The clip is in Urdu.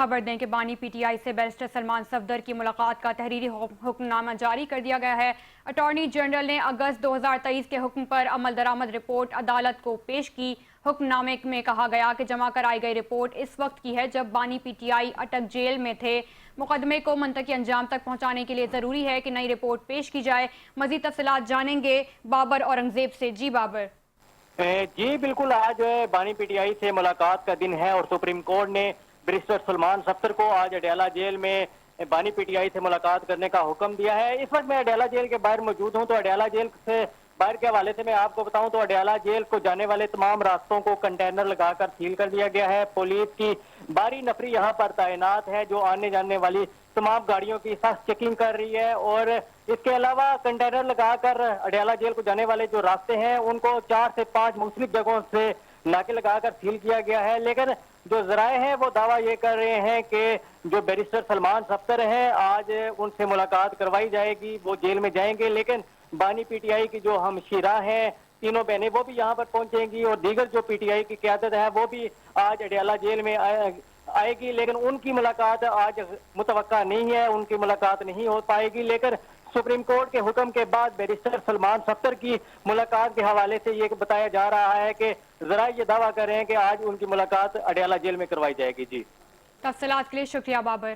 خبر دیں کہ بانی پی ٹی آئی سے بیرسٹر سلمان صفدر کی ملاقات کا تحریری حکم نامہ جاری کر دیا گیا ہے۔ اٹارنی جنرل نے اگست 2023 کے حکم پر عمل درآمد رپورٹ عدالت کو پیش کی۔ حکم نامے میں کہا گیا کہ جمع کرائی گئی رپورٹ اس وقت کی ہے جب بانی P T I Attock jail میں تھے۔ مقدمے کو منطقی انجام تک پہنچانے کے لیے ضروری ہے کہ نئی رپورٹ پیش کی جائے۔ مزید تفصیلات جانیں گے بابر اورنگزیب سے۔ جی بابر۔ جی بالکل، آج بانی پی ٹی آئی سے ملاقات کا دن ہے اور سپریم کورٹ نے بیرسٹر سلمان صفدر کو آج اڈیالہ جیل میں بانی پی ٹی آئی سے ملاقات کرنے کا حکم دیا ہے۔ اس وقت میں اڈیالہ جیل کے باہر موجود ہوں، تو اڈیالہ جیل سے باہر کے حوالے سے میں آپ کو بتاؤں تو اڈیالہ جیل کو جانے والے تمام راستوں کو کنٹینر لگا کر سیل کر دیا گیا ہے۔ پولیس کی بھاری نفری یہاں پر تعینات ہے جو آنے جانے والی تمام گاڑیوں کی سخت چیکنگ کر رہی ہے، اور اس کے علاوہ کنٹینر لگا کر اڈیالہ جیل کو جانے والے جو راستے ہیں ان کو 4 سے 5 مختلف جگہوں سے ناکے لگا کر سیل کیا گیا ہے۔ لیکن جو ذرائع ہیں وہ دعویٰ یہ کر رہے ہیں کہ جو بیرسٹر سلمان صفدر ہیں آج ان سے ملاقات کروائی جائے گی، وہ جیل میں جائیں گے، لیکن بانی پی ٹی آئی کی جو ہمشیرہ ہیں تینوں بہنیں وہ بھی یہاں پر پہنچیں گی، اور دیگر جو پی ٹی آئی کی قیادت ہے وہ بھی آج اڈیالہ جیل میں آئے گی، لیکن ان کی ملاقات آج متوقع نہیں ہے، ان کی ملاقات نہیں ہو پائے گی۔ لیکن سپریم کورٹ کے حکم کے بعد بیرسٹر سلمان صفدر کی ملاقات کے حوالے سے یہ بتایا جا رہا ہے کہ ذرائع یہ دعویٰ کر رہے ہیں کہ آج ان کی ملاقات اڈیالہ جیل میں کروائی جائے گی۔ جی تفصیلات کے لیے شکریہ بابر۔